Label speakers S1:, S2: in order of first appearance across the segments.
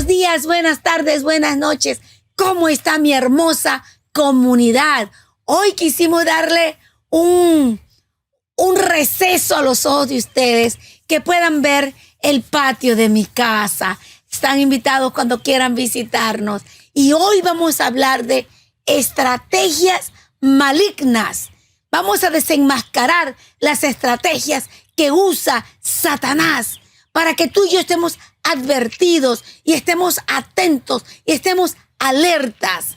S1: buenos días, buenas tardes, buenas noches. ¿Cómo está mi hermosa comunidad? Hoy quisimos darle un receso a los ojos de ustedes, que puedan ver el patio de mi casa. Están invitados cuando quieran visitarnos. Y hoy vamos a hablar de estrategias malignas. Vamos a desenmascarar las estrategias que usa Satanás para que tú y yo estemos advertidos y estemos atentos y estemos alertas.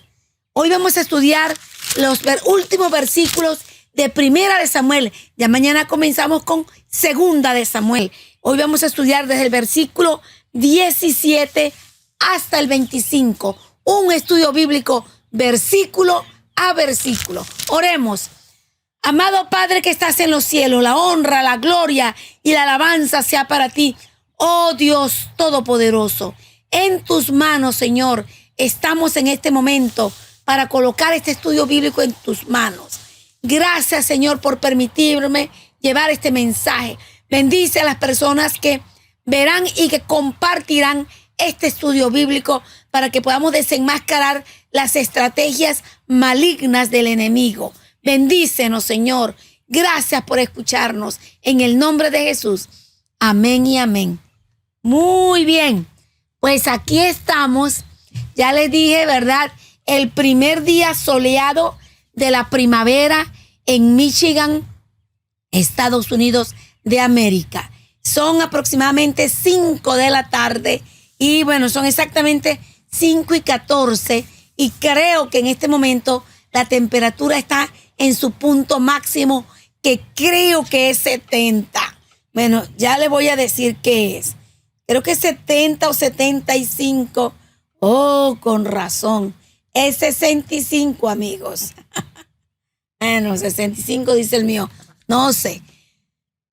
S1: Hoy vamos a estudiar los últimos versículos de Primera de Samuel. Ya mañana comenzamos con Segunda de Samuel. Hoy vamos a estudiar desde el versículo 17 hasta el 25. Un estudio bíblico versículo a versículo. Oremos. Amado Padre que estás en los cielos, la honra, la gloria y la alabanza sea para ti. Oh Dios Todopoderoso, en tus manos, Señor, estamos en este momento para colocar este estudio bíblico en tus manos. Gracias, Señor, por permitirme llevar este mensaje. Bendice a las personas que verán y que compartirán este estudio bíblico para que podamos desenmascarar las estrategias malignas del enemigo. Bendícenos, Señor. Gracias por escucharnos. En el nombre de Jesús. Amén y amén. Muy bien. Pues aquí estamos. Ya les dije, ¿verdad? El primer día soleado de la primavera en Michigan, Estados Unidos de América. Son aproximadamente 5 de la tarde y bueno, son exactamente 5:14 y creo que en este momento la temperatura está en su punto máximo, que creo que es 70. Bueno, ya le voy a decir qué es. Creo que es 70 o 75. Oh, con razón. Es 65, amigos. Bueno, 65 dice el mío. No sé.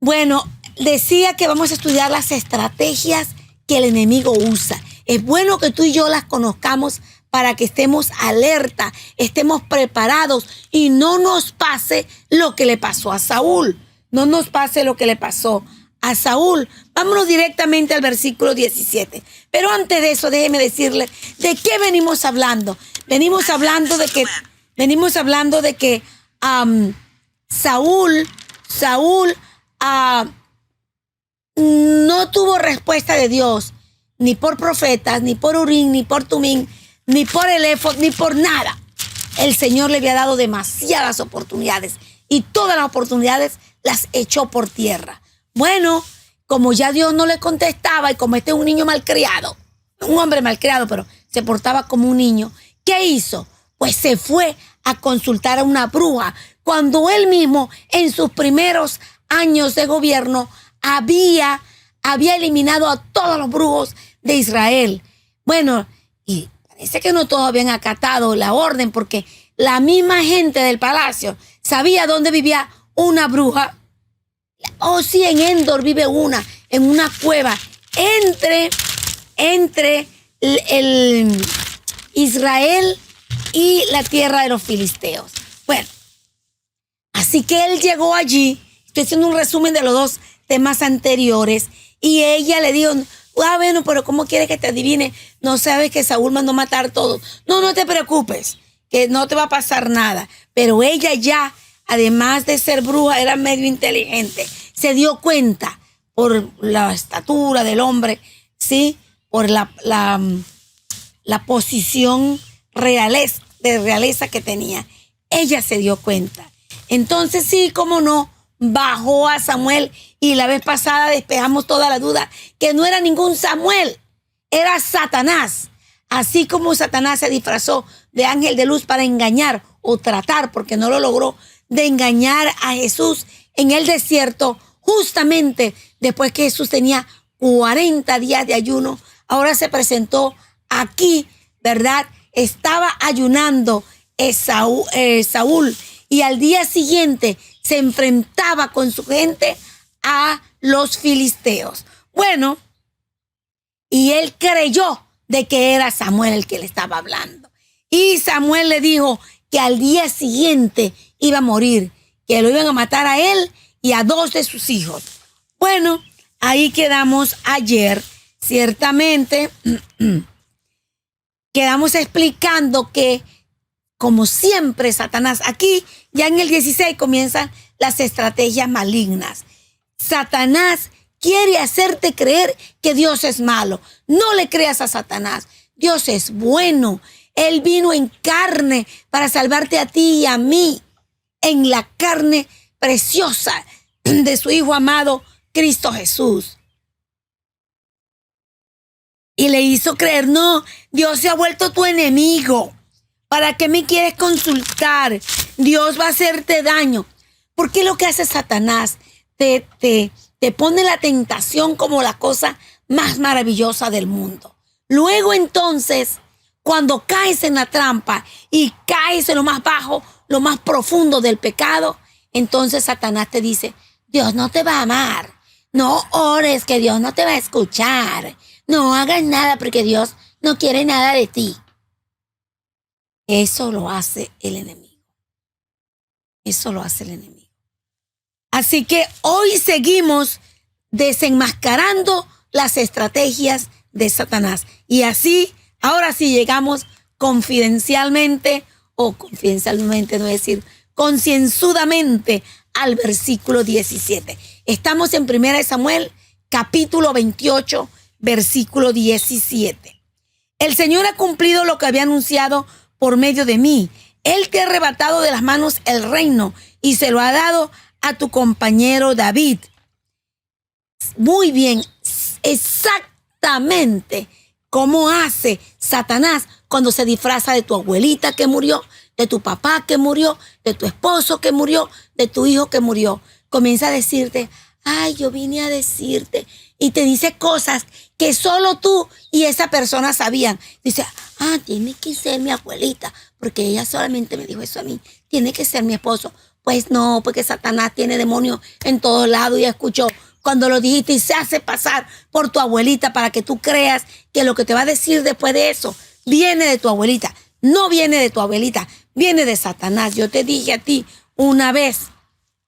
S1: Bueno, decía que vamos a estudiar las estrategias que el enemigo usa. Es bueno que tú y yo las conozcamos para que estemos alerta, estemos preparados y no nos pase lo que le pasó a Saúl. No nos pase lo que le pasó a Saúl. Vámonos directamente al versículo 17. Pero antes de eso, déjeme decirle de qué venimos hablando. Venimos hablando de que Saúl no tuvo respuesta de Dios, ni por profetas, ni por Urim, ni por Tumim, ni por el éfod, ni por nada. El Señor le había dado demasiadas oportunidades y todas las oportunidades las echó por tierra. Bueno, como ya Dios no le contestaba y como este es un niño malcriado, un hombre malcriado, pero se portaba como un niño, ¿qué hizo? Pues se fue a consultar a una bruja cuando él mismo en sus primeros años de gobierno había eliminado a todos los brujos de Israel. Bueno, y parece que no todos habían acatado la orden porque la misma gente del palacio sabía dónde vivía una bruja. Oh, sí, en Endor vive una, en una cueva entre el Israel y la tierra de los filisteos. Bueno, así que él llegó allí. Estoy haciendo un resumen de los dos temas anteriores. Y ella le dijo, bueno, pero ¿cómo quieres que te adivine? No sabes que Saúl mandó matar a todos. No te preocupes, que no te va a pasar nada. Pero ella ya, además de ser bruja, era medio inteligente. Se dio cuenta por la estatura del hombre, ¿sí? Por la posición de realeza que tenía. Ella se dio cuenta. Entonces sí, cómo no, bajó a Samuel y la vez pasada despejamos toda la duda que no era ningún Samuel, era Satanás. Así como Satanás se disfrazó de ángel de luz para engañar o tratar, porque no lo logró, de engañar a Jesús en el desierto, justamente después que Jesús tenía 40 días de ayuno, ahora se presentó aquí, ¿verdad? Estaba ayunando Saúl y al día siguiente se enfrentaba con su gente a los filisteos. Bueno, y él creyó de que era Samuel el que le estaba hablando. Y Samuel le dijo que al día siguiente iba a morir, que lo iban a matar a él y a 2 de sus hijos. Bueno, ahí quedamos ayer. Ciertamente, quedamos explicando que, como siempre, Satanás, aquí ya en el 16 comienzan las estrategias malignas. Satanás quiere hacerte creer que Dios es malo. No le creas a Satanás. Dios es bueno. Él vino en carne para salvarte a ti y a mí, en la carne preciosa de su Hijo amado, Cristo Jesús. Y le hizo creer, no, Dios se ha vuelto tu enemigo. ¿Para qué me quieres consultar? Dios va a hacerte daño. ¿Por qué lo que hace Satanás? Te pone la tentación como la cosa más maravillosa del mundo. Luego entonces, cuando caes en la trampa y caes en lo más bajo, lo más profundo del pecado, entonces Satanás te dice, Dios no te va a amar. No ores, que Dios no te va a escuchar. No hagas nada porque Dios no quiere nada de ti. Eso lo hace el enemigo. Eso lo hace el enemigo. Así que hoy seguimos desenmascarando las estrategias de Satanás. Y así, ahora sí llegamos confidencialmente, no es decir, concienzudamente al versículo 17. Estamos en 1 Samuel, capítulo 28, versículo 17. El Señor ha cumplido lo que había anunciado por medio de mí. Él te ha arrebatado de las manos el reino y se lo ha dado a tu compañero David. Muy bien, exactamente como hace Satanás cuando se disfraza de tu abuelita que murió, de tu papá que murió, de tu esposo que murió, de tu hijo que murió. Comienza a decirte, ay, yo vine a decirte. Y te dice cosas que solo tú y esa persona sabían. Dice, tiene que ser mi abuelita, porque ella solamente me dijo eso a mí. Tiene que ser mi esposo. Pues no, porque Satanás tiene demonios en todos lados y escuchó cuando lo dijiste y se hace pasar por tu abuelita para que tú creas que lo que te va a decir después de eso viene de tu abuelita. No viene de tu abuelita, viene de Satanás. Yo te dije a ti una vez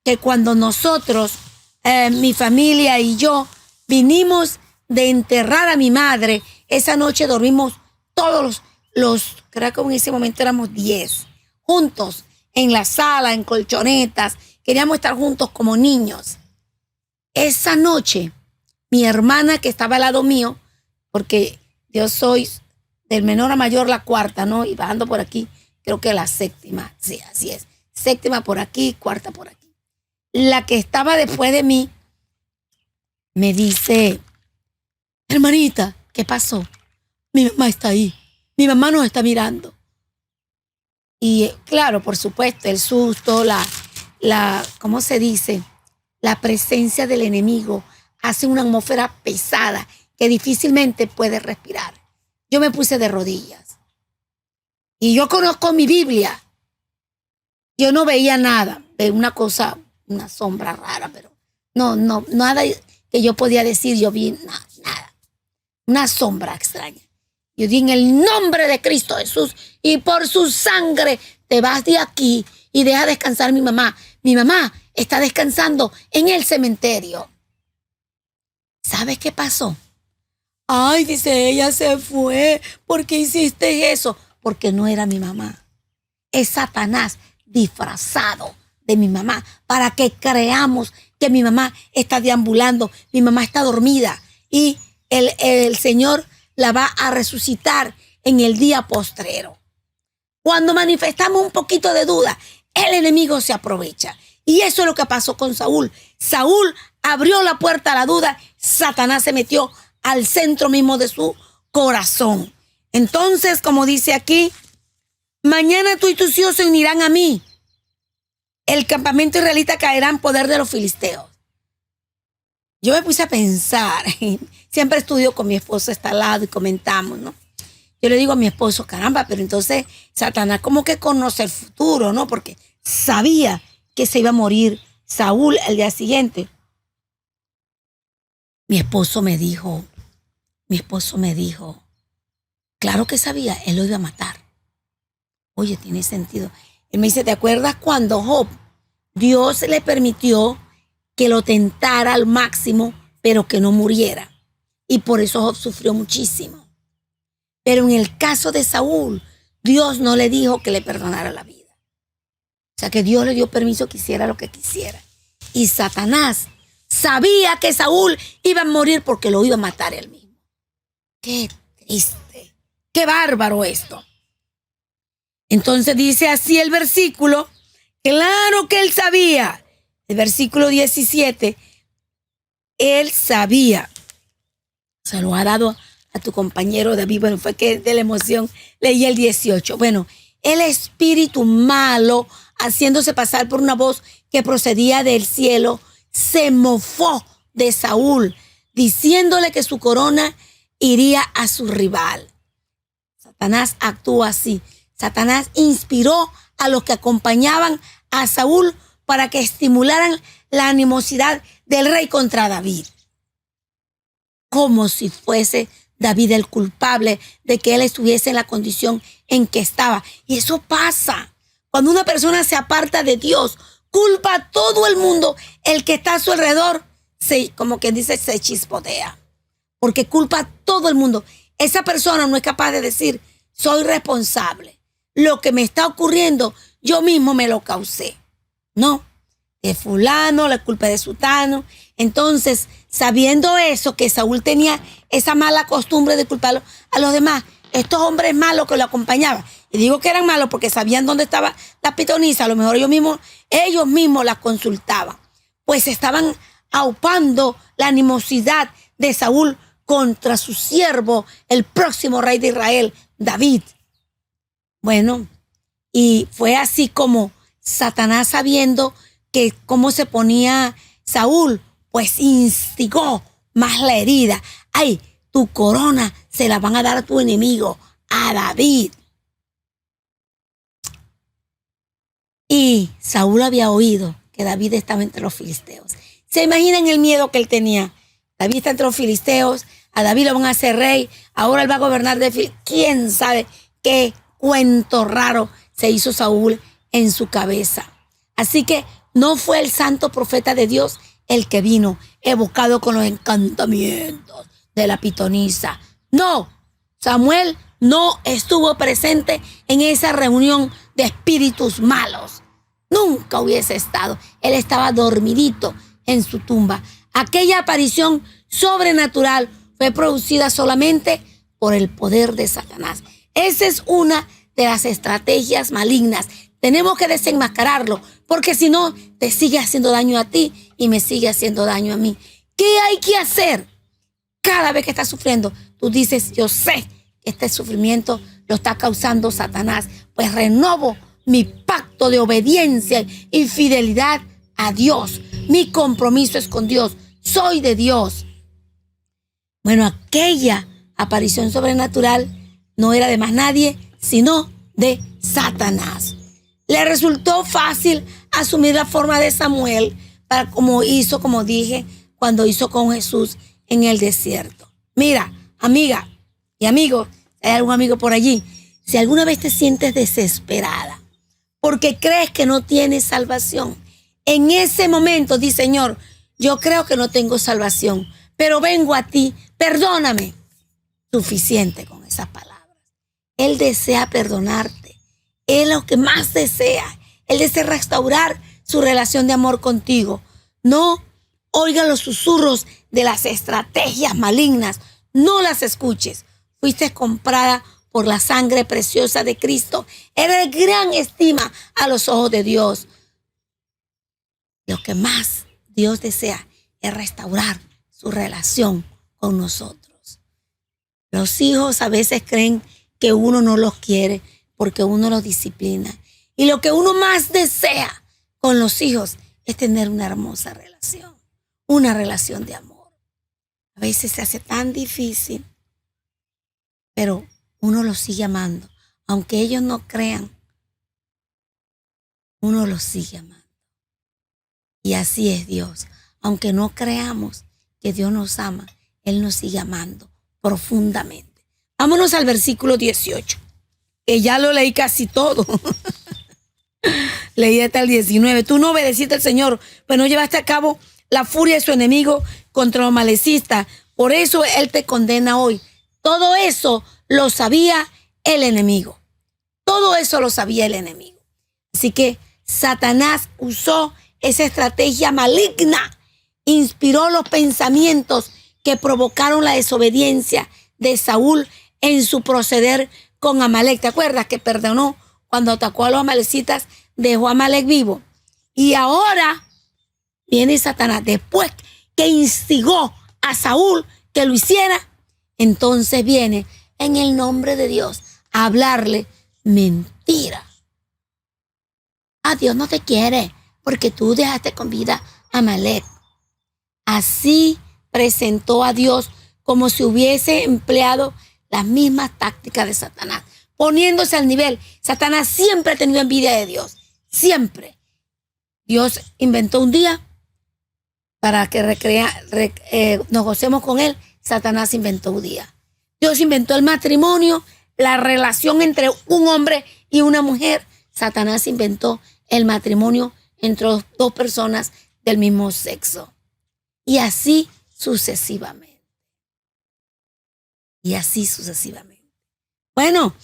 S1: que cuando nosotros, mi familia y yo, vinimos de enterrar a mi madre, esa noche dormimos todos creo que en ese momento éramos 10, juntos en la sala, en colchonetas, queríamos estar juntos como niños. Esa noche, mi hermana que estaba al lado mío, porque yo soy del menor a mayor la cuarta, ¿no? Y bajando por aquí, creo que la séptima, sí, así es. Séptima por aquí, cuarta por aquí. La que estaba después de mí me dice, hermanita, ¿qué pasó? Mi mamá está ahí, mi mamá nos está mirando. Y claro, por supuesto, el susto, ¿cómo se dice? La presencia del enemigo hace una atmósfera pesada que difícilmente puedes respirar. Yo me puse de rodillas. Y yo conozco mi Biblia. Yo no veía nada. Veía una cosa, una sombra rara, pero no, nada que yo podía decir. Yo vi nada. Una sombra extraña. Yo di en el nombre de Cristo Jesús y por su sangre te vas de aquí y deja descansar a mi mamá. Mi mamá está descansando en el cementerio. ¿Sabes qué pasó? Ay, dice, ella se fue. ¿Por qué hiciste eso? Porque no era mi mamá. Es Satanás disfrazado de mi mamá para que creamos que mi mamá está deambulando, mi mamá está dormida y el Señor la va a resucitar en el día postrero. Cuando manifestamos un poquito de duda, el enemigo se aprovecha. Y eso es lo que pasó con Saúl. Saúl abrió la puerta a la duda, Satanás se metió al centro mismo de su corazón. Entonces, como dice aquí, mañana tú y tus hijos se unirán a mí. El campamento israelita caerá en poder de los filisteos. Yo me puse a pensar, siempre estudio con mi esposo, está al lado y comentamos, ¿no? Yo le digo a mi esposo, caramba, pero entonces Satanás como que conoce el futuro, ¿no? Porque sabía que se iba a morir Saúl el día siguiente. Mi esposo me dijo, claro que sabía, él lo iba a matar. Oye, tiene sentido. Él me dice, ¿te acuerdas cuando Job, Dios le permitió que lo tentara al máximo, pero que no muriera? Y por eso Job sufrió muchísimo. Pero en el caso de Saúl, Dios no le dijo que le perdonara la vida. O sea que Dios le dio permiso que hiciera lo que quisiera. Y Satanás sabía que Saúl iba a morir porque lo iba a matar él mismo. Qué triste, qué bárbaro esto. Entonces dice así el versículo, claro que él sabía. El versículo 17, él sabía. Se lo ha dado a tu compañero David. Bueno, fue que de la emoción leí el 18. Bueno, el espíritu malo, haciéndose pasar por una voz que procedía del cielo, se mofó de Saúl, diciéndole que su corona iría a su rival. Satanás actuó así. Satanás inspiró a los que acompañaban a Saúl para que estimularan la animosidad del rey contra David. Como si fuese David el culpable de que él estuviese en la condición en que estaba. Y eso pasa. Cuando una persona se aparta de Dios, culpa a todo el mundo. El que está a su alrededor, como quien dice, se chispotea. Porque culpa a todo el mundo. Esa persona no es capaz de decir, soy responsable. Lo que me está ocurriendo, yo mismo me lo causé. No, de fulano, la culpa de sutano. Entonces, sabiendo eso, que Saúl tenía esa mala costumbre de culpar a los demás, estos hombres malos que lo acompañaban, y digo que eran malos porque sabían dónde estaba la pitonisa, a lo mejor ellos mismos la consultaban, pues estaban aupando la animosidad de Saúl contra su siervo, el próximo rey de Israel, David. Bueno, y fue así como Satanás, sabiendo que cómo se ponía Saúl, pues instigó más la herida. Ay, tu corona se la van a dar a tu enemigo, a David. Y Saúl había oído que David estaba entre los filisteos. ¿Se imaginan el miedo que él tenía? David está entre los filisteos, a David lo van a hacer rey, ahora él va a gobernar de Filisteos. ¿Quién sabe qué cuento raro se hizo Saúl en su cabeza? Así que no fue el santo profeta de Dios el que vino evocado con los encantamientos de la pitonisa. No, Samuel no estuvo presente en esa reunión de espíritus malos. Nunca hubiese estado. Él estaba dormidito en su tumba. Aquella aparición sobrenatural fue producida solamente por el poder de Satanás. Esa es una de las estrategias malignas. Tenemos que desenmascararlo, porque si no, te sigue haciendo daño a ti y me sigue haciendo daño a mí. ¿Qué hay que hacer? Cada vez que estás sufriendo, tú dices, yo sé que este sufrimiento lo está causando Satanás, pues renovo mi pacto de obediencia y fidelidad a Dios. Mi compromiso es con Dios. Soy de Dios. Bueno, aquella aparición sobrenatural no era de más nadie, sino de Satanás. Le resultó fácil asumir la forma de Samuel, como dije, cuando hizo con Jesús en el desierto. Mira, amiga y amigo, hay algún amigo por allí, si alguna vez te sientes desesperada porque crees que no tienes salvación, en ese momento di, Señor, yo creo que no tengo salvación, pero vengo a ti, perdóname. Suficiente con esas palabras. Él desea perdonarte. Él es lo que más desea. Él desea restaurar su relación de amor contigo. No oiga los susurros de las estrategias malignas. No las escuches. Fuiste comprada por la sangre preciosa de Cristo. Eres de gran estima a los ojos de Dios. Lo que más Dios desea es restaurar su relación con nosotros. Los hijos a veces creen que uno no los quiere porque uno los disciplina. Y lo que uno más desea con los hijos es tener una hermosa relación, una relación de amor. A veces se hace tan difícil, pero uno los sigue amando. Aunque ellos no crean, uno los sigue amando. Y así es Dios. Aunque no creamos que Dios nos ama, Él nos sigue amando profundamente. Vámonos al versículo 18, que ya lo leí casi todo. Leí hasta el 19. Tú no obedeciste al Señor, pues no llevaste a cabo la furia de su enemigo contra los malecistas. Por eso Él te condena hoy. Todo eso lo sabía el enemigo. Todo eso lo sabía el enemigo. Así que Satanás usó esa estrategia maligna, inspiró los pensamientos que provocaron la desobediencia de Saúl en su proceder con Amalek. ¿Te acuerdas que perdonó cuando atacó a los amalecitas, dejó a Amalek vivo? Y ahora viene Satanás, después que instigó a Saúl que lo hiciera, entonces viene en el nombre de Dios a hablarle mentira. Dios no te quiere porque tú dejaste con vida a Amalek. Así presentó a Dios como si hubiese empleado las mismas tácticas de Satanás, poniéndose al nivel. Satanás siempre ha tenido envidia de Dios, siempre. Dios inventó un día para que nos gocemos con él. Satanás inventó un día. Dios inventó el matrimonio, la relación entre un hombre y una mujer. Satanás inventó el matrimonio entre dos personas del mismo sexo. Y así sucesivamente. Y así sucesivamente. Bueno,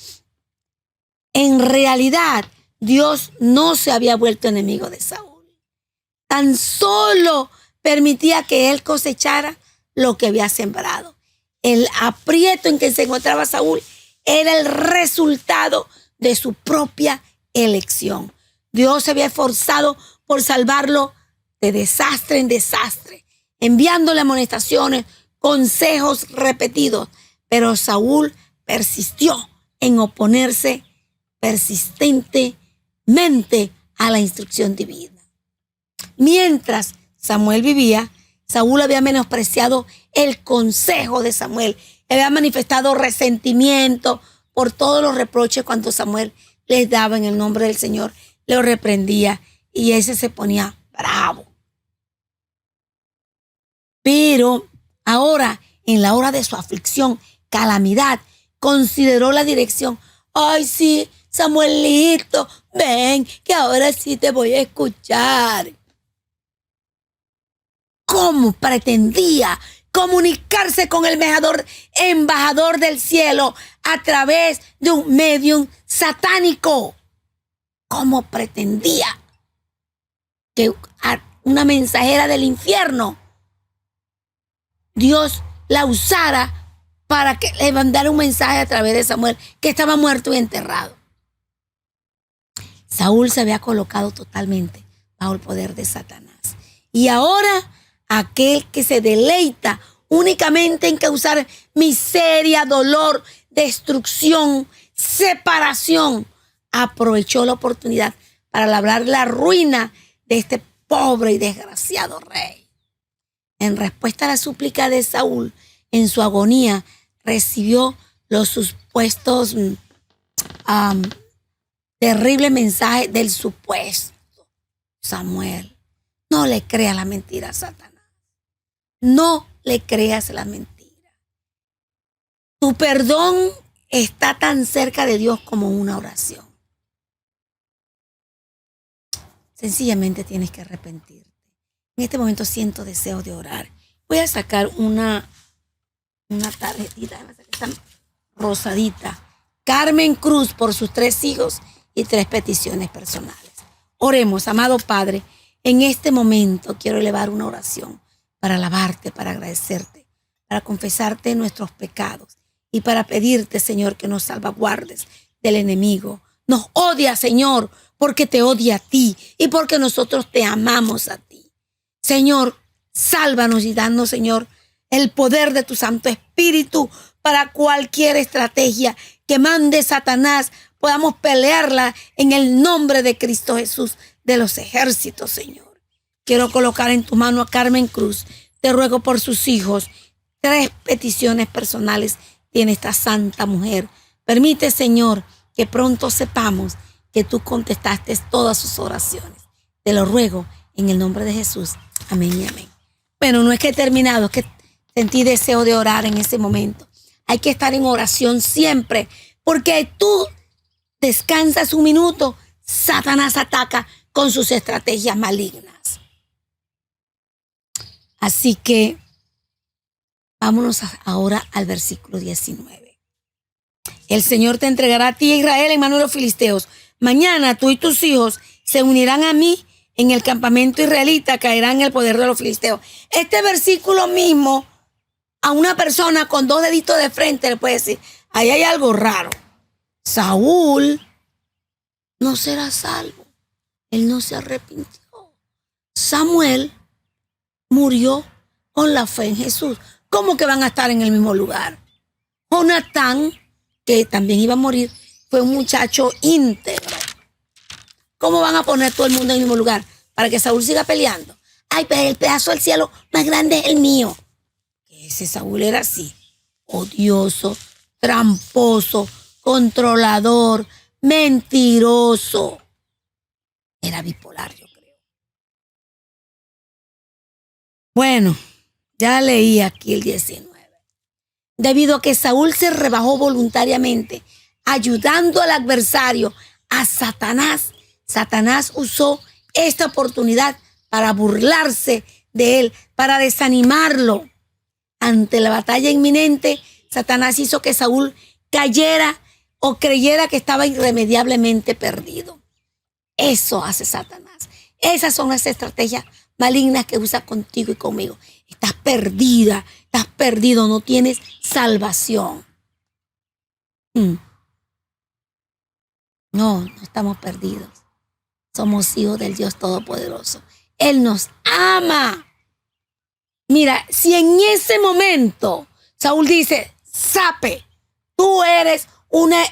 S1: en realidad Dios no se había vuelto enemigo de Saúl. Tan solo permitía que él cosechara lo que había sembrado. El aprieto en que se encontraba Saúl era el resultado de su propia elección. Dios se había esforzado por salvarlo de desastre en desastre, enviándole amonestaciones, consejos repetidos, pero Saúl persistió en oponerse persistentemente a la instrucción divina. Mientras Samuel vivía, Saúl había menospreciado el consejo de Samuel. Él había manifestado resentimiento por todos los reproches cuando Samuel les daba en el nombre del Señor, le reprendía y ese se ponía bravo. Pero ahora, en la hora de su aflicción, calamidad, consideró la dirección. Ay, sí, Samuelito, ven, que ahora sí te voy a escuchar. ¿Cómo pretendía comunicarse con el embajador del cielo a través de un medium satánico? ¿Cómo pretendía que una mensajera del infierno Dios la usara para que le mandara un mensaje a través de Samuel, que estaba muerto y enterrado? Saúl se había colocado totalmente bajo el poder de Satanás. Y ahora aquel que se deleita únicamente en causar miseria, dolor, destrucción, separación, aprovechó la oportunidad para labrar la ruina de este pobre y desgraciado rey. En respuesta a la súplica de Saúl, en su agonía, recibió los supuestos terribles mensajes del supuesto Samuel. No le creas la mentira a Satanás. No le creas la mentira. Tu perdón está tan cerca de Dios como una oración. Sencillamente tienes que arrepentirte. En este momento siento deseo de orar. Voy a sacar una tarjetita, esta rosadita. Carmen Cruz, por sus 3 hijos y 3 peticiones personales. Oremos, amado Padre. En este momento quiero elevar una oración para alabarte, para agradecerte, para confesarte nuestros pecados y para pedirte, Señor, que nos salvaguardes del enemigo. Nos odia, Señor, porque te odia a ti y porque nosotros te amamos a ti. Señor, sálvanos y danos, Señor, el poder de tu Santo Espíritu para cualquier estrategia que mande Satanás. Podamos pelearla en el nombre de Cristo Jesús de los ejércitos, Señor. Quiero colocar en tu mano a Carmen Cruz. Te ruego por sus hijos. 3 peticiones personales tiene esta santa mujer. Permite, Señor, que pronto sepamos que tú contestaste todas sus oraciones. Te lo ruego en el nombre de Jesús. Amén y amén. Bueno, no es que he terminado, es que sentí deseo de orar en ese momento. Hay que estar en oración siempre, porque tú descansas un minuto, Satanás ataca con sus estrategias malignas. Así que vámonos ahora al versículo 19. El Señor te entregará a ti, Israel, en mano de los filisteos. Mañana tú y tus hijos se unirán a mí en el campamento israelita, caerán en el poder de los filisteos. Este versículo mismo, a una persona con 2 deditos de frente le puede decir, ahí hay algo raro. Saúl no será salvo. Él no se arrepintió. Samuel murió con la fe en Jesús. ¿Cómo que van a estar en el mismo lugar? Jonatán, que también iba a morir, fue un muchacho íntegro. ¿Cómo van a poner todo el mundo en el mismo lugar? Para que Saúl siga peleando. Ay, pero el pedazo del cielo más grande es el mío. Ese Saúl era así. Odioso, tramposo, controlador, mentiroso. Era bipolar, yo creo. Bueno, ya leí aquí el 19. Debido a que Saúl se rebajó voluntariamente, ayudando al adversario, a Satanás, Satanás usó esta oportunidad para burlarse de él, para desanimarlo. Ante la batalla inminente, Satanás hizo que Saúl cayera o creyera que estaba irremediablemente perdido. Eso hace Satanás. Esas son las estrategias malignas que usa contigo y conmigo. Estás perdida, estás perdido, no tienes salvación. No estamos perdidos. Somos hijos del Dios Todopoderoso. Él nos ama. Mira, si en ese momento Saúl dice, Sape, tú eres una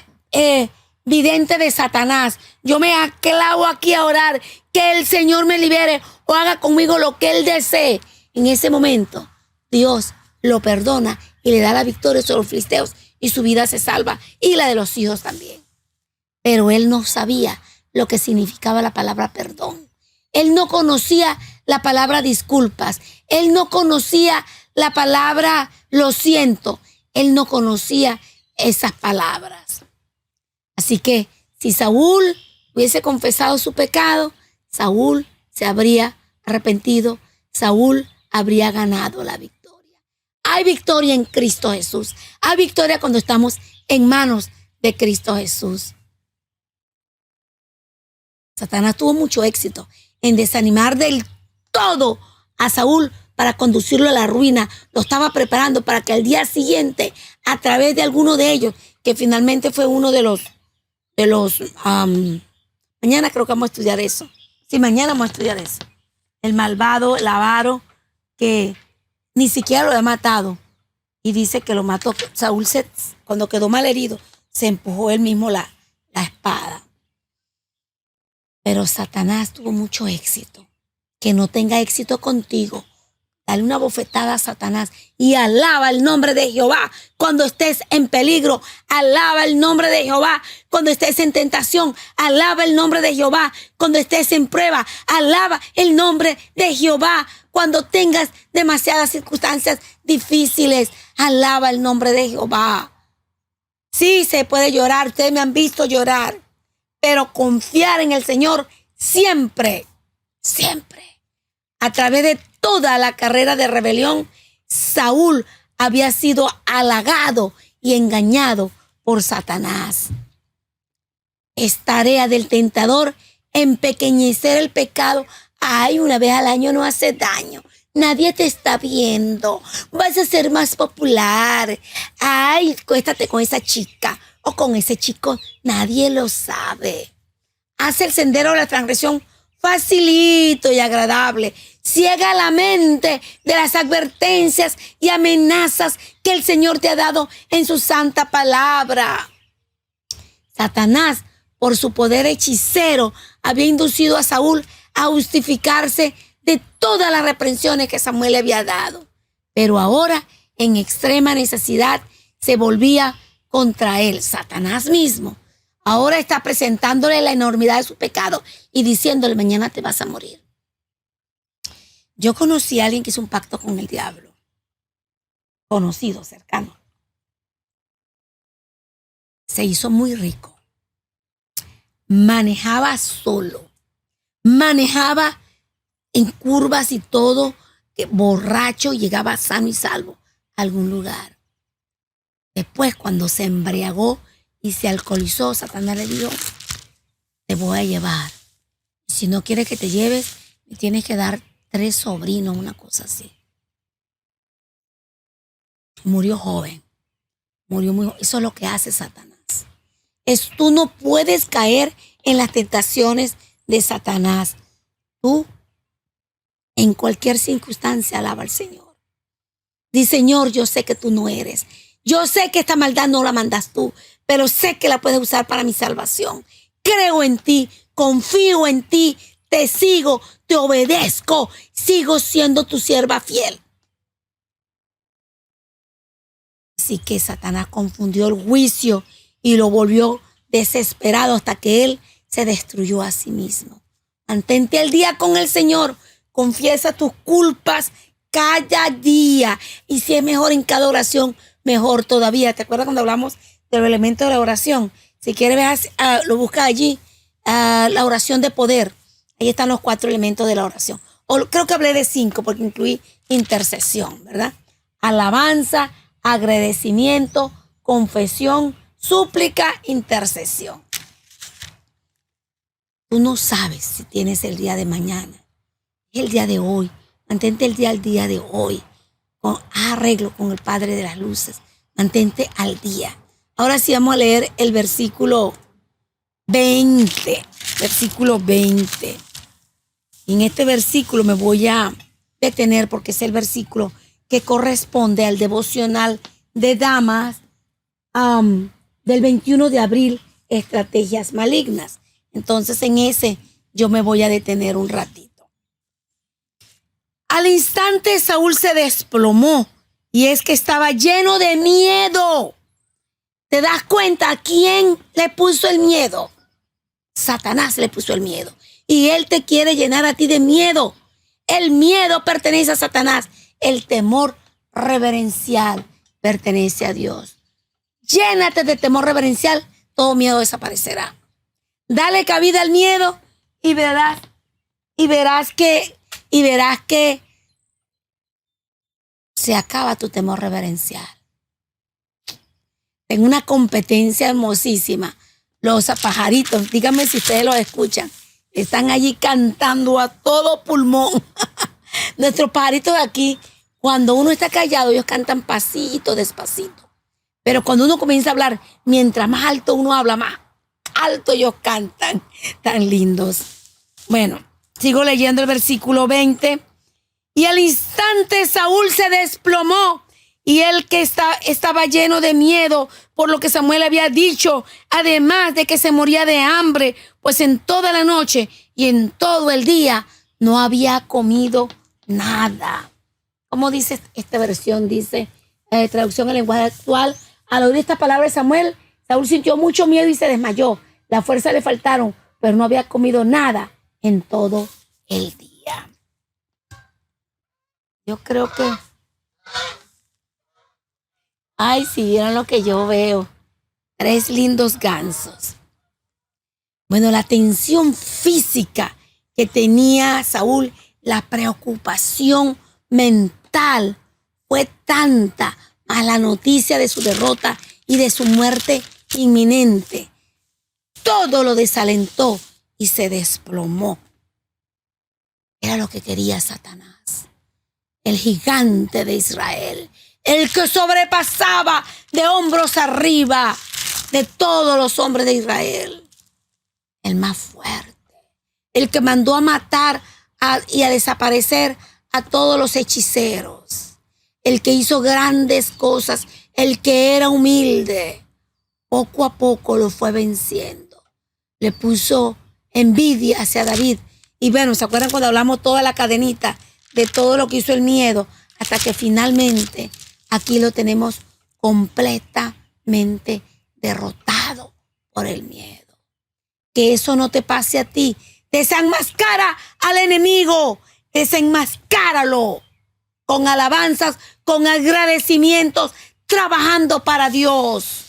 S1: vidente de Satanás, yo me aclavo aquí a orar, que el Señor me libere o haga conmigo lo que Él desee. En ese momento, Dios lo perdona y le da la victoria sobre los filisteos y su vida se salva y la de los hijos también. Pero él no sabía lo que significaba la palabra perdón. Él no conocía la palabra disculpas. Él no conocía la palabra lo siento. Él no conocía esas palabras. Así que si Saúl hubiese confesado su pecado, Saúl se habría arrepentido. Saúl habría ganado la victoria. Hay victoria en Cristo Jesús. Hay victoria cuando estamos en manos de Cristo Jesús. Satanás tuvo mucho éxito en desanimar del todo a Saúl para conducirlo a la ruina. Lo estaba preparando para que al día siguiente, a través de alguno de ellos, que finalmente fue uno de los mañana creo que vamos a estudiar eso. Sí, mañana vamos a estudiar eso. El malvado, el avaro, que ni siquiera lo había matado. Y dice que lo mató. Saúl, cuando quedó mal herido, se empujó él mismo la espada. Pero Satanás tuvo mucho éxito. Que no tenga éxito contigo. Dale una bofetada a Satanás y alaba el nombre de Jehová cuando estés en peligro. Alaba el nombre de Jehová cuando estés en tentación. Alaba el nombre de Jehová cuando estés en prueba. Alaba el nombre de Jehová cuando tengas demasiadas circunstancias difíciles. Alaba el nombre de Jehová. Sí, se puede llorar. Ustedes me han visto llorar. Pero confiar en el Señor siempre, siempre. A través de toda la carrera de rebelión, Saúl había sido halagado y engañado por Satanás. Es tarea del tentador empequeñecer el pecado. Ay, una vez al año no hace daño. Nadie te está viendo. Vas a ser más popular. Ay, cuéstate con esa chica o con ese chico. Nadie lo sabe. Hace el sendero de la transgresión facilito y agradable. Ciega la mente de las advertencias y amenazas que el Señor te ha dado en su santa palabra. Satanás, por su poder hechicero, había inducido a Saúl a justificarse de todas las reprensiones que Samuel le había dado. Pero ahora, en extrema necesidad, se volvía contra él. Satanás mismo ahora está presentándole la enormidad de su pecado y diciéndole, mañana te vas a morir. Yo conocí a alguien que hizo un pacto con el diablo. Conocido, cercano. Se hizo muy rico. Manejaba solo. Manejaba en curvas y todo, que borracho, llegaba sano y salvo a algún lugar. Después, cuando se embriagó y se alcoholizó. Satanás le dijo, te voy a llevar. Si no quieres que te lleves, me tienes que dar 3 sobrinos, una cosa así. Murió joven. Murió muy joven. Eso es lo que hace Satanás. Tú no puedes caer en las tentaciones de Satanás. Tú, en cualquier circunstancia, alaba al Señor. Dice, Señor, yo sé que tú no eres. Yo sé que esta maldad no la mandas tú, pero sé que la puedes usar para mi salvación. Creo en ti, confío en ti, te sigo, te obedezco, sigo siendo tu sierva fiel. Así que Satanás confundió el juicio y lo volvió desesperado hasta que él se destruyó a sí mismo. Mantente al día con el Señor, confiesa tus culpas cada día, y si es mejor en cada oración, mejor todavía. ¿Te acuerdas cuando hablamos del elemento de la oración? Si quieres, lo busca allí, la oración de poder. Ahí están los 4 elementos de la oración. O creo que hablé de 5 porque incluí intercesión, ¿verdad? Alabanza, agradecimiento, confesión, súplica, intercesión. Tú no sabes si tienes el día de mañana. Es el día de hoy. Mantente el día de hoy. Con arreglo con el Padre de las Luces. Mantente al día. Ahora sí vamos a leer el versículo 20. Versículo 20. Y en este versículo me voy a detener porque es el versículo que corresponde al devocional de damas del 21 de abril, estrategias malignas. Entonces en ese yo me voy a detener un ratito. Al instante Saúl se desplomó y es que estaba lleno de miedo. ¿Te das cuenta a quién le puso el miedo? Satanás le puso el miedo y él te quiere llenar a ti de miedo. El miedo pertenece a Satanás. El temor reverencial pertenece a Dios. Llénate de temor reverencial, todo miedo desaparecerá. Dale cabida al miedo y verás que se acaba tu temor reverencial. En una competencia hermosísima, los pajaritos, díganme si ustedes los escuchan, están allí cantando a todo pulmón. Nuestros pajaritos de aquí, cuando uno está callado, ellos cantan pasito, despacito. Pero cuando uno comienza a hablar, mientras más alto uno habla, más alto ellos cantan. Tan lindos. Bueno, sigo leyendo el versículo 20. Y al instante Saúl se desplomó y él que estaba lleno de miedo por lo que Samuel había dicho, además de que se moría de hambre, pues en toda la noche y en todo el día no había comido nada. ¿Cómo dice esta versión? Dice, traducción al lenguaje actual, al oír esta palabra de Samuel, Saúl sintió mucho miedo y se desmayó. Las fuerzas le faltaron, pero no había comido nada en todo el día. Yo creo que... Ay, si vieron lo que yo veo. 3 lindos gansos. Bueno, la tensión física que tenía Saúl, la preocupación mental fue tanta, más la noticia de su derrota y de su muerte inminente. Todo lo desalentó y se desplomó. Era lo que quería Satanás, el gigante de Israel, el que sobrepasaba de hombros arriba de todos los hombres de Israel, el más fuerte, el que mandó a matar y a desaparecer a todos los hechiceros, el que hizo grandes cosas, el que era humilde. Poco a poco lo fue venciendo. Le puso envidia hacia David. Y bueno, ¿se acuerdan cuando hablamos toda la cadenita de todo lo que hizo el miedo? Hasta que finalmente aquí lo tenemos completamente derrotado por el miedo. Que eso no te pase a ti. Desenmascara al enemigo. Desenmascáralo con alabanzas, con agradecimientos, trabajando para Dios.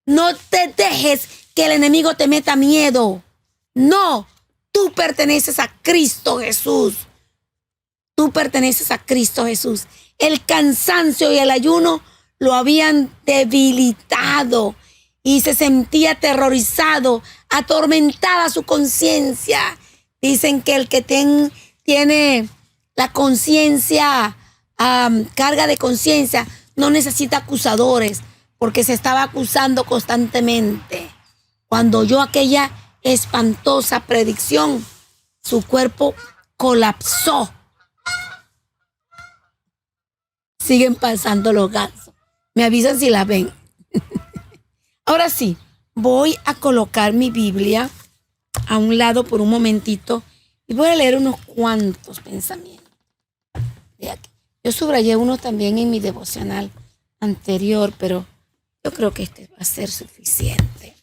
S1: No te dejes que el enemigo te meta miedo. No, tú perteneces a Cristo Jesús. Tú perteneces a Cristo Jesús. El cansancio y el ayuno lo habían debilitado. y se sentía aterrorizado, atormentada su conciencia. Dicen que el que tiene la conciencia, carga de conciencia, no necesita acusadores, porque se estaba acusando constantemente. Cuando oyó aquella espantosa predicción, su cuerpo colapsó. Siguen pasando los gansos. Me avisan si la ven. Ahora sí, voy a colocar mi Biblia a un lado por un momentito y voy a leer unos cuantos pensamientos. De aquí. Yo subrayé uno también en mi devocional anterior, pero yo creo que este va a ser suficiente.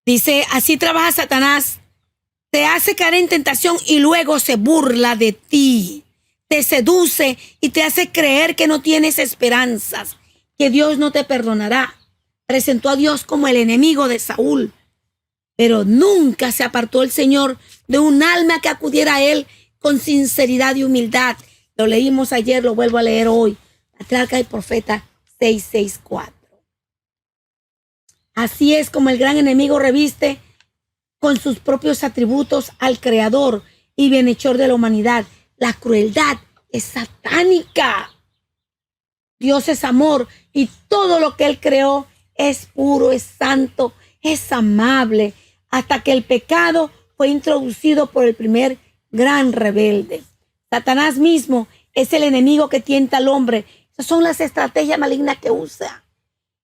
S1: Dice, así trabaja Satanás. Te hace caer en tentación y luego se burla de ti. Te seduce y te hace creer que no tienes esperanzas, que Dios no te perdonará. Presentó a Dios como el enemigo de Saúl, pero nunca se apartó el Señor de un alma que acudiera a Él con sinceridad y humildad. Lo leímos ayer, lo vuelvo a leer hoy. Patriarca y Profeta 6:6-4. Así es como el gran enemigo reviste con sus propios atributos al Creador y bienhechor de la humanidad. La crueldad es satánica. Dios es amor y todo lo que Él creó es puro, es santo, es amable, hasta que el pecado fue introducido por el primer gran rebelde. Satanás mismo es el enemigo que tienta al hombre. Esas son las estrategias malignas que usa.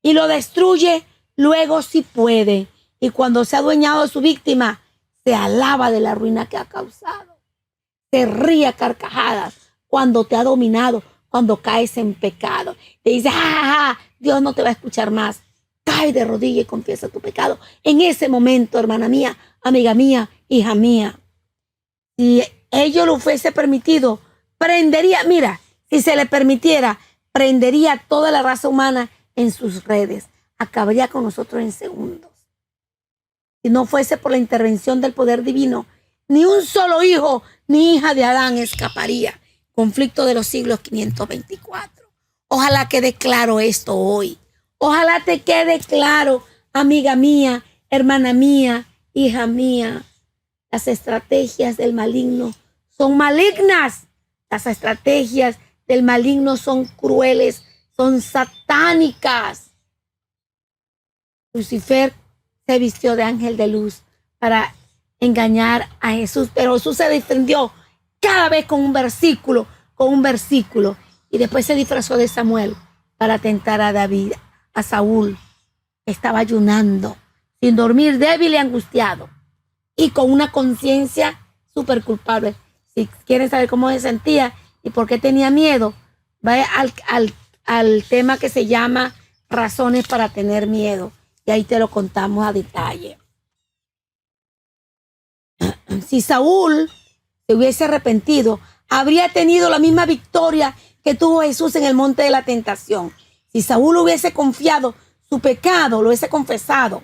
S1: Y lo destruye luego si puede. Y cuando se ha adueñado de su víctima, se alaba de la ruina que ha causado. Se ríe a carcajadas cuando te ha dominado, cuando caes en pecado. Te dice, Dios no te va a escuchar más. Cae de rodillas y confiesa tu pecado. En ese momento, hermana mía, amiga mía, hija mía, si ello lo fuese permitido, prendería, mira, si se le permitiera, prendería toda la raza humana en sus redes. Acabaría con nosotros en segundos. Si no fuese por la intervención del poder divino, ni un solo hijo ni hija de Adán escaparía. Conflicto de los siglos 524. Ojalá quede claro esto hoy. Ojalá te quede claro, amiga mía, hermana mía, hija mía. Las estrategias del maligno son malignas. Las estrategias del maligno son crueles, son satánicas. Lucifer se vistió de ángel de luz para engañar a Jesús, pero Jesús se defendió cada vez con un versículo, y después se disfrazó de Samuel para tentar a David, a Saúl. Estaba ayunando, sin dormir, débil y angustiado, y con una conciencia súper culpable. Si quieren saber cómo se sentía y por qué tenía miedo, vaya al tema que se llama Razones para tener miedo, y ahí te lo contamos a detalle. Si Saúl se hubiese arrepentido, habría tenido la misma victoria que tuvo Jesús en el monte de la tentación. Si Saúl hubiese confiado su pecado, lo hubiese confesado,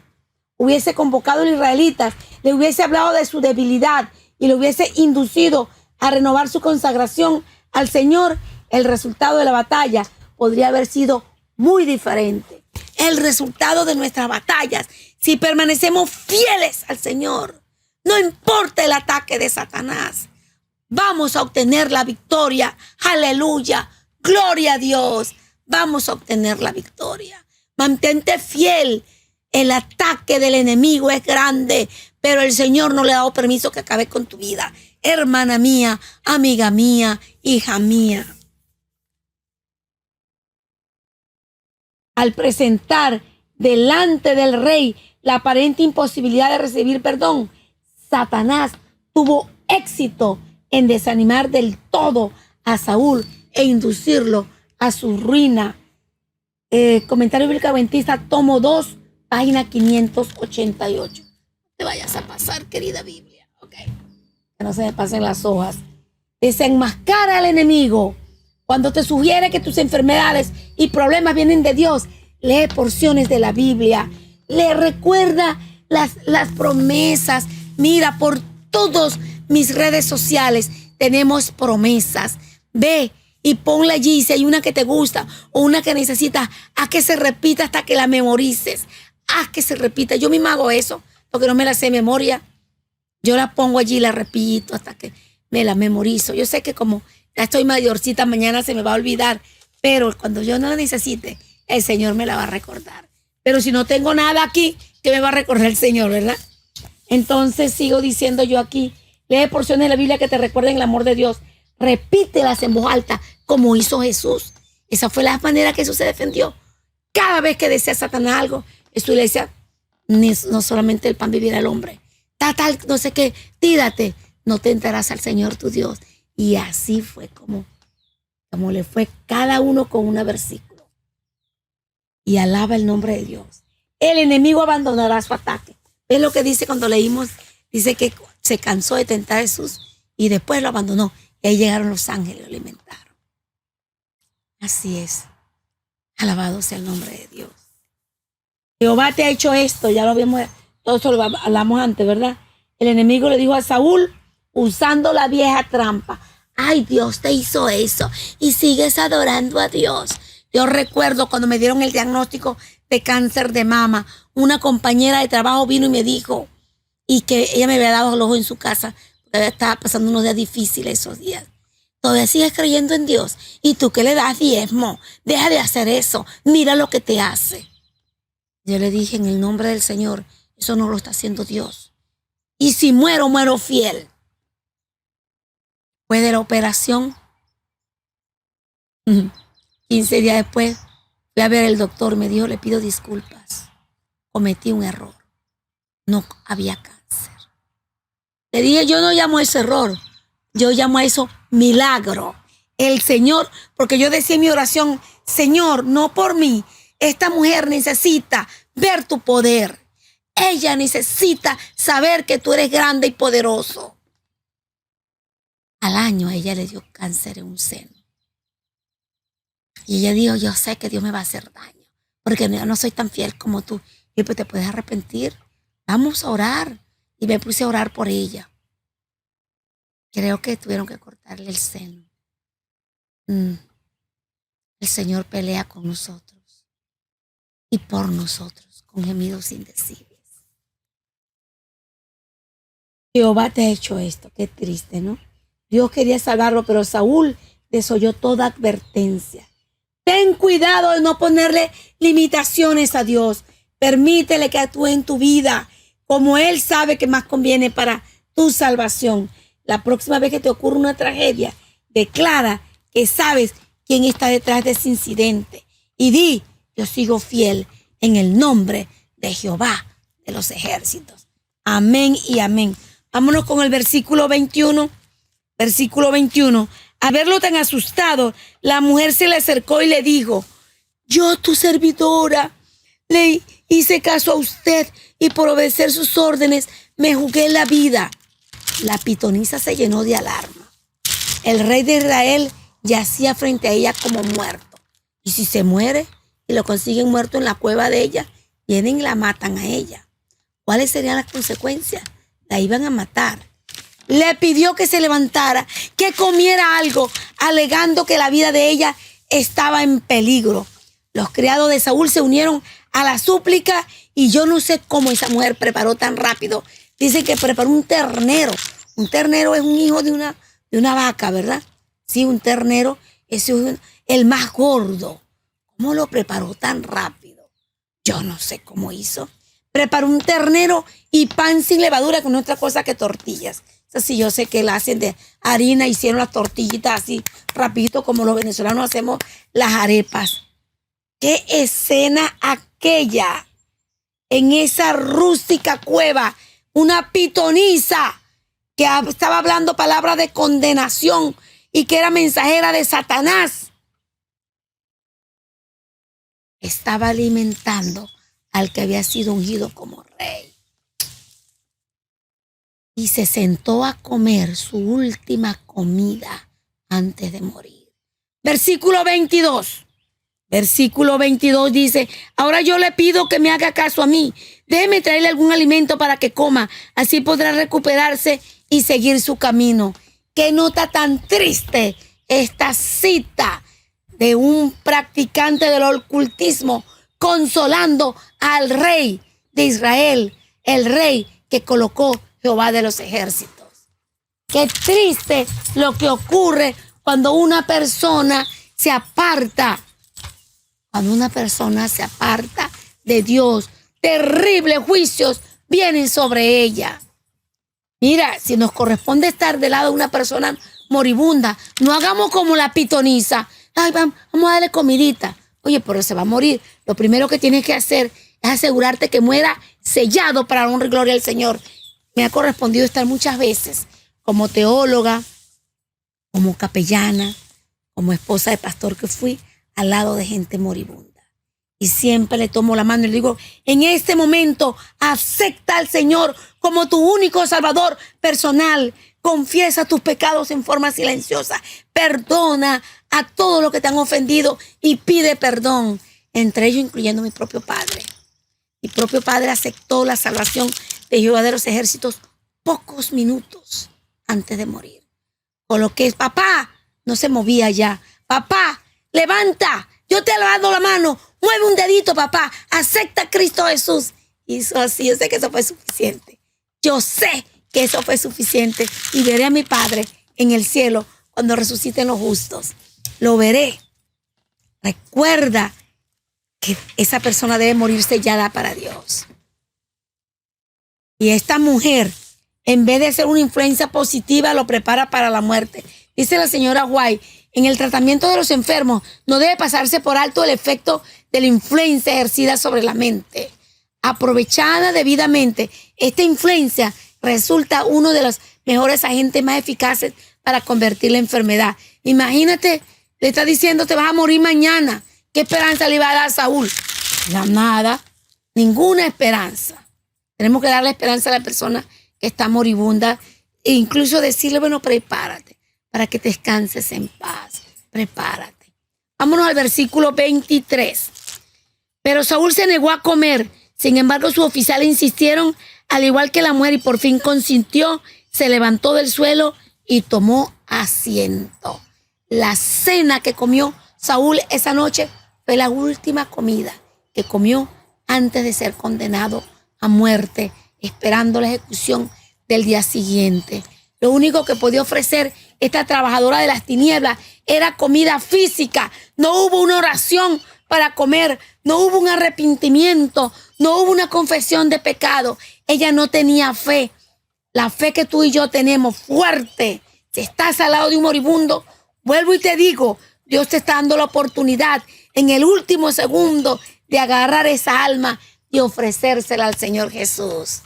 S1: hubiese convocado a los israelitas, le hubiese hablado de su debilidad y le hubiese inducido a renovar su consagración al Señor, el resultado de la batalla podría haber sido muy diferente. El resultado de nuestras batallas, si permanecemos fieles al Señor, no importa el ataque de Satanás, vamos a obtener la victoria. Aleluya, gloria a Dios, vamos a obtener la victoria. Mantente fiel. El ataque del enemigo es grande, pero el Señor no le ha dado permiso que acabe con tu vida. Hermana mía, amiga mía, hija mía. Al presentar delante del rey la aparente imposibilidad de recibir perdón, Satanás tuvo éxito en desanimar del todo a Saúl e inducirlo a su ruina. Comentario bíblico adventista, tomo 2, página 588. No te vayas a pasar, querida Biblia. Okay. Que no se me pasen las hojas. Desenmascara al enemigo. Cuando te sugiere que tus enfermedades y problemas vienen de Dios, lee porciones de la Biblia. Le recuerda las promesas. Mira, por todas mis redes sociales tenemos promesas. Ve y ponla allí. Si hay una que te gusta o una que necesitas, haz que se repita hasta que la memorices. Haz que se repita. Yo misma hago eso porque no me la sé de memoria. Yo la pongo allí y la repito hasta que me la memorizo. Yo sé que como ya estoy mayorcita, mañana se me va a olvidar, pero cuando yo no la necesite, el Señor me la va a recordar. Pero si no tengo nada aquí, ¿qué me va a recordar el Señor, verdad? Entonces sigo diciendo yo aquí, lee porciones de la Biblia que te recuerden el amor de Dios. Repítelas en voz alta como hizo Jesús. Esa fue la manera que Jesús se defendió. Cada vez que decía Satanás algo, Jesús le decía, no solamente el pan vivirá el hombre. Tal, no sé qué, tírate, no tentarás al Señor tu Dios. Y así fue como le fue cada uno con un versículo. Y alaba el nombre de Dios. El enemigo abandonará su ataque. ¿Ves lo que dice cuando leímos? Dice que se cansó de tentar a Jesús y después lo abandonó. Y ahí llegaron los ángeles y lo alimentaron. Así es. Alabado sea el nombre de Dios. Jehová te ha hecho esto. Ya lo vimos, todo eso lo hablamos antes, ¿verdad? El enemigo le dijo a Saúl, usando la vieja trampa. Ay, Dios te hizo eso y sigues adorando a Dios. Yo recuerdo cuando me dieron el diagnóstico de cáncer de mama, una compañera de trabajo vino y me dijo, y que ella me había dado el ojo en su casa, porque ella estaba pasando unos días difíciles esos días. Todavía sigues creyendo en Dios. ¿Y tú qué le das diezmo? Deja de hacer eso. Mira lo que te hace. Yo le dije, en el nombre del Señor, eso no lo está haciendo Dios. Y si muero, muero fiel. Después de la operación, 15 días después, fui a ver al doctor. Me dijo, le pido disculpas. Cometí un error. No había cáncer. Le dije, yo no llamo a ese error. Yo llamo a eso milagro. El Señor, porque yo decía en mi oración, Señor, no por mí. Esta mujer necesita ver tu poder. Ella necesita saber que tú eres grande y poderoso. Al año ella le dio cáncer en un seno. Y ella dijo, yo sé que Dios me va a hacer daño, porque yo no soy tan fiel como tú. Y pues te puedes arrepentir. Vamos a orar. Y me puse a orar por ella. Creo que tuvieron que cortarle el seno. El Señor pelea con nosotros y por nosotros, con gemidos indecibles. Jehová te ha hecho esto. Qué triste, ¿no? Dios quería salvarlo, pero Saúl desoyó toda advertencia. Ten cuidado de no ponerle limitaciones a Dios. Permítele que actúe en tu vida como Él sabe que más conviene para tu salvación. La próxima vez que te ocurra una tragedia, declara que sabes quién está detrás de ese incidente. Y di, yo sigo fiel en el nombre de Jehová de los ejércitos. Amén y amén. Vámonos con el versículo 21. Versículo 21. Al verlo tan asustado, la mujer se le acercó y le dijo, yo, tu servidora, le hice caso a usted y por obedecer sus órdenes me jugué la vida. La pitonisa se llenó de alarma. El rey de Israel yacía frente a ella como muerto. Y si se muere y lo consiguen muerto en la cueva de ella, vienen y la matan a ella. ¿Cuáles serían las consecuencias? La iban a matar. Le pidió que se levantara, que comiera algo, alegando que la vida de ella estaba en peligro. Los criados de Saúl se unieron a la súplica y yo no sé cómo esa mujer preparó tan rápido. Dicen que preparó un ternero. Un ternero es un hijo de una vaca, ¿verdad? Sí, un ternero es el más gordo. ¿Cómo lo preparó tan rápido? Yo no sé cómo hizo. Preparó un ternero y pan sin levadura, con otra cosa que tortillas. Sí, yo sé que la hacen de harina, hicieron las tortillitas así rapidito como los venezolanos hacemos las arepas. ¡Qué escena aquella! En esa rústica cueva, una pitonisa que estaba hablando palabras de condenación y que era mensajera de Satanás. Estaba alimentando al que había sido ungido como rey. Y se sentó a comer su última comida antes de morir. Versículo 22. Versículo 22 dice, ahora yo le pido que me haga caso a mí. Déjeme traerle algún alimento para que coma. Así podrá recuperarse y seguir su camino. Qué nota tan triste esta cita de un practicante del ocultismo consolando al rey de Israel, el rey que colocó Jehová de los ejércitos. Qué triste lo que ocurre cuando una persona se aparta. Cuando una persona se aparta de Dios, terribles juicios vienen sobre ella. Mira, si nos corresponde estar del lado de una persona moribunda, no hagamos como la pitonisa. Ay, vamos a darle comidita. Oye, pero se va a morir. Lo primero que tienes que hacer es asegurarte que muera sellado para la honra y gloria del Señor. Me ha correspondido estar muchas veces como teóloga, como capellana, como esposa de pastor que fui, al lado de gente moribunda. Y siempre le tomo la mano y le digo, en este momento acepta al Señor como tu único Salvador personal. Confiesa tus pecados en forma silenciosa. Perdona a todos los que te han ofendido y pide perdón. Entre ellos incluyendo mi propio padre. Mi propio padre aceptó la salvación de Jehová de los ejércitos pocos minutos antes de morir. Con lo que papá no se movía ya. Papá, levanta, yo te he dado la mano, mueve un dedito, papá, acepta a Cristo Jesús. Hizo así, yo sé que eso fue suficiente. Yo sé que eso fue suficiente y veré a mi Padre en el cielo cuando resuciten los justos. Lo veré. Recuerda que esa persona debe morir sellada para Dios. Y esta mujer, en vez de ser una influencia positiva, lo prepara para la muerte. Dice la señora White, en el tratamiento de los enfermos no debe pasarse por alto el efecto de la influencia ejercida sobre la mente. Aprovechada debidamente, esta influencia resulta uno de los mejores agentes más eficaces para convertir la enfermedad. Imagínate, le está diciendo te vas a morir mañana. ¿Qué esperanza le iba a dar a Saúl? Nada, ninguna esperanza. Tenemos que darle esperanza a la persona que está moribunda e incluso decirle, bueno, prepárate para que descanses en paz. Prepárate. Vámonos al versículo 23. Pero Saúl se negó a comer. Sin embargo, sus oficiales insistieron, al igual que la mujer, y por fin consintió. Se levantó del suelo y tomó asiento. La cena que comió Saúl esa noche fue la última comida que comió antes de ser condenado a muerte, esperando la ejecución del día siguiente. Lo único que podía ofrecer esta trabajadora de las tinieblas era comida física. No hubo una oración para comer, no hubo un arrepentimiento, no hubo una confesión de pecado. Ella no tenía fe. La fe que tú y yo tenemos fuerte. Si estás al lado de un moribundo, vuelvo y te digo, Dios te está dando la oportunidad en el último segundo de agarrar esa alma y ofrecérsela al Señor Jesús.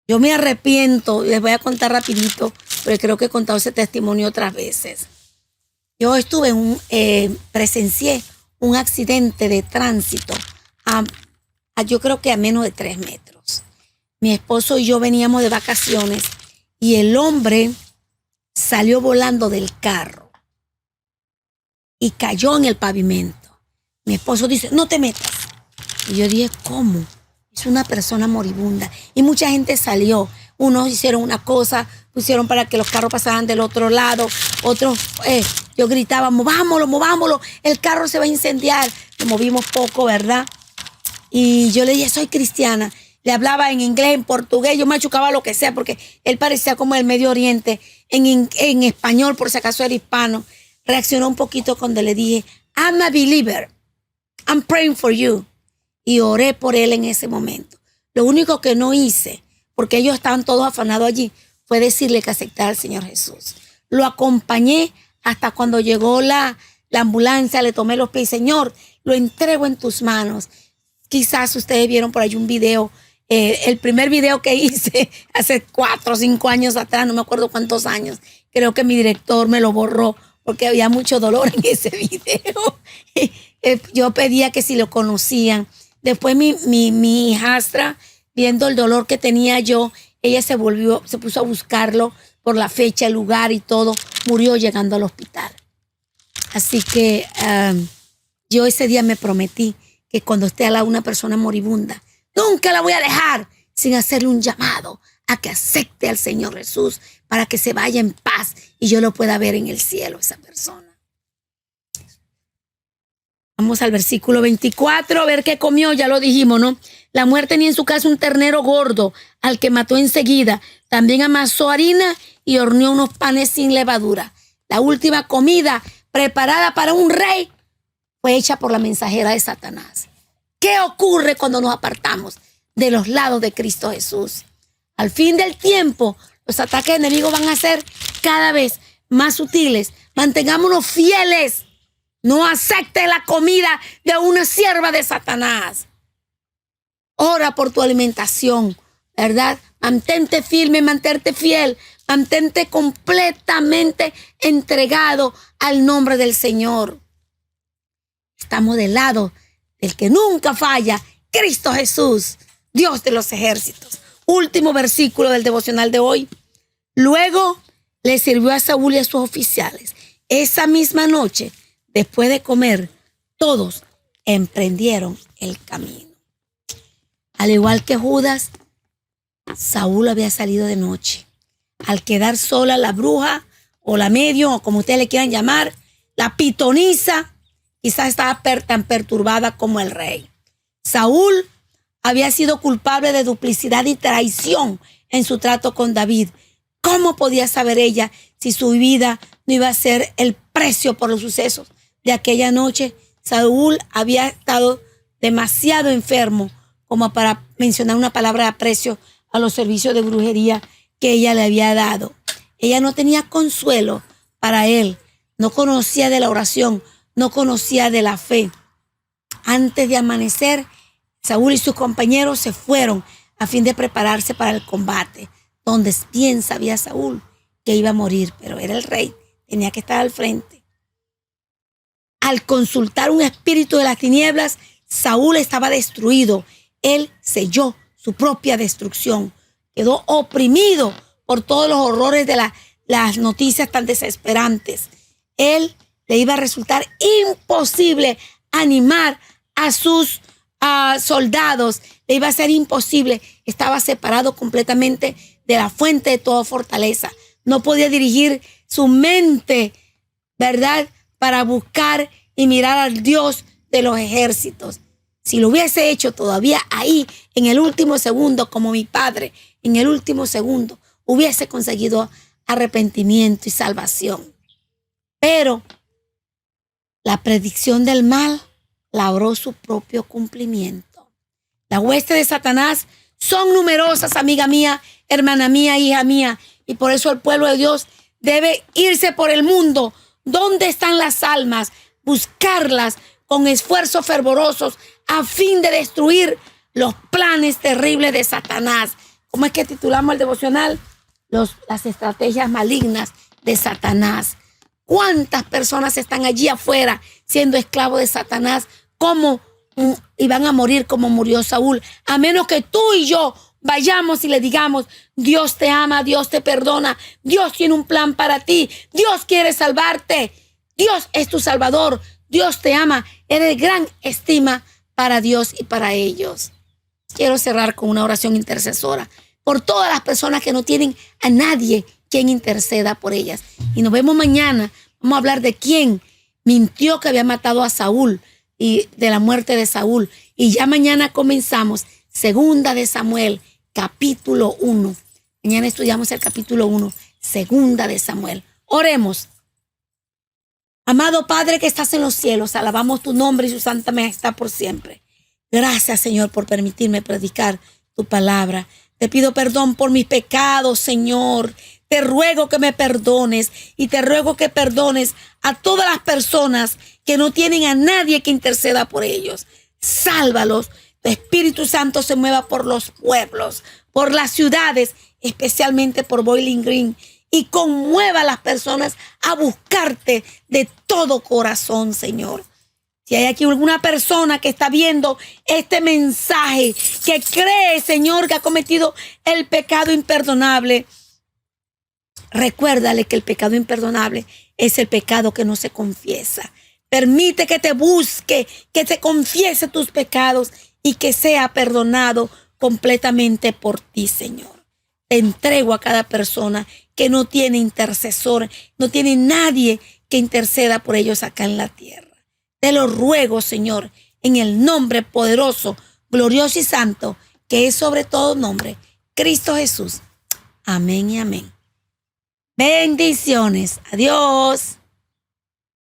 S1: Yo me arrepiento, les voy a contar rapidito, porque creo que he contado ese testimonio otras veces. Yo presencié un accidente de tránsito yo creo que a menos de 3 metros. Mi esposo y yo veníamos de vacaciones y el hombre salió volando del carro y cayó en el pavimento. Mi esposo dice, no te metas. Y yo dije, ¿cómo? Es una persona moribunda. Y mucha gente salió. Unos hicieron una cosa, pusieron para que los carros pasaran del otro lado. Otros, yo gritaba, movámoslo, el carro se va a incendiar. Lo movimos poco, ¿verdad? Y yo le dije, soy cristiana. Le hablaba en inglés, en portugués, yo machucaba lo que sea, porque él parecía como del Medio Oriente. En español, por si acaso era hispano. Reaccionó un poquito cuando le dije, I'm a believer. I'm praying for you. Y oré por él en ese momento. Lo único que no hice, porque ellos estaban todos afanados allí, fue decirle que aceptara al Señor Jesús. Lo acompañé hasta cuando llegó la ambulancia, le tomé los pies. Señor, lo entrego en tus manos. Quizás ustedes vieron por ahí un video, el primer video que hice hace 4 o 5 años atrás, no me acuerdo cuántos años. Creo que mi director me lo borró porque había mucho dolor en ese video. Yo pedía que si lo conocían. Después mi hijastra, viendo el dolor que tenía yo, ella se puso a buscarlo por la fecha, el lugar y todo. Murió llegando al hospital. Así que yo ese día me prometí que cuando esté al lado de una persona moribunda, nunca la voy a dejar sin hacerle un llamado a que acepte al Señor Jesús para que se vaya en paz y yo lo pueda ver en el cielo, esa persona. Vamos al versículo 24, a ver qué comió, ya lo dijimos, ¿no? La mujer tenía en su casa un ternero gordo, al que mató enseguida. También amasó harina y horneó unos panes sin levadura. La última comida preparada para un rey fue hecha por la mensajera de Satanás. ¿Qué ocurre cuando nos apartamos de los lados de Cristo Jesús? Al fin del tiempo, los ataques enemigos van a ser cada vez más sutiles. Mantengámonos fieles. No acepte la comida de una sierva de Satanás. Ora por tu alimentación, ¿verdad? Mantente firme, mantente fiel, mantente completamente entregado al nombre del Señor. Estamos del lado del que nunca falla, Cristo Jesús, Dios de los ejércitos. Último versículo del devocional de hoy. Luego le sirvió a Saúl y a sus oficiales. Esa misma noche, después de comer, todos emprendieron el camino. Al igual que Judas, Saúl había salido de noche. Al quedar sola la bruja o la medium, o como ustedes le quieran llamar, la pitonisa, quizás estaba tan perturbada como el rey. Saúl había sido culpable de duplicidad y traición en su trato con David. ¿Cómo podía saber ella si su vida no iba a ser el precio por los sucesos de aquella noche? Saúl había estado demasiado enfermo como para mencionar una palabra de aprecio a los servicios de brujería que ella le había dado. Ella no tenía consuelo para él, no conocía de la oración, no conocía de la fe. Antes de amanecer, Saúl y sus compañeros se fueron a fin de prepararse para el combate, donde bien sabía Saúl que iba a morir, pero era el rey, tenía que estar al frente. Al consultar un espíritu de las tinieblas, Saúl estaba destruido. Él selló su propia destrucción. Quedó oprimido por todos los horrores de las noticias tan desesperantes. Él le iba a resultar imposible animar a sus soldados. Le iba a ser imposible. Estaba separado completamente de la fuente de toda fortaleza. No podía dirigir su mente, ¿verdad?, para buscar y mirar al Dios de los ejércitos. Si lo hubiese hecho todavía ahí, en el último segundo, como mi padre, en el último segundo, hubiese conseguido arrepentimiento y salvación. Pero la predicción del mal logró su propio cumplimiento. Las huestes de Satanás son numerosas, amiga mía, hermana mía, hija mía, y por eso el pueblo de Dios debe irse por el mundo. ¿Dónde están las almas? Buscarlas con esfuerzos fervorosos a fin de destruir los planes terribles de Satanás. ¿Cómo es que titulamos el devocional? Las estrategias malignas de Satanás. ¿Cuántas personas están allí afuera siendo esclavos de Satanás? ¿Cómo iban a morir como murió Saúl? A menos que tú y yo vayamos y le digamos: Dios te ama, Dios te perdona, Dios tiene un plan para ti, Dios quiere salvarte, Dios es tu salvador, Dios te ama, eres de gran estima para Dios y para ellos. Quiero cerrar con una oración intercesora por todas las personas que no tienen a nadie quien interceda por ellas. Y nos vemos mañana. Vamos a hablar de quién mintió que había matado a Saúl y de la muerte de Saúl. Y ya mañana comenzamos Segunda de Samuel, capítulo 1. Mañana estudiamos el capítulo 1, Segunda de Samuel. Oremos. Amado Padre que estás en los cielos, alabamos tu nombre y su santa majestad por siempre. Gracias, Señor, por permitirme predicar tu palabra. Te pido perdón por mis pecados, Señor. Te ruego que me perdones y te ruego que perdones a todas las personas que no tienen a nadie que interceda por ellos. Sálvalos. Tu Espíritu Santo se mueva por los pueblos, por las ciudades, especialmente por Bowling Green, y conmueva a las personas a buscarte de todo corazón, Señor. Si hay aquí alguna persona que está viendo este mensaje, que cree, Señor, que ha cometido el pecado imperdonable, recuérdale que el pecado imperdonable es el pecado que no se confiesa. Permite que te busque, que te confiese tus pecados y que sea perdonado completamente por ti, Señor. te entrego a cada persona que no tiene intercesor, no tiene nadie que interceda por ellos acá en la tierra. Te lo ruego, Señor, en el nombre poderoso, glorioso y santo, que es sobre todo nombre, Cristo Jesús. Amén y amén. Bendiciones. Adiós.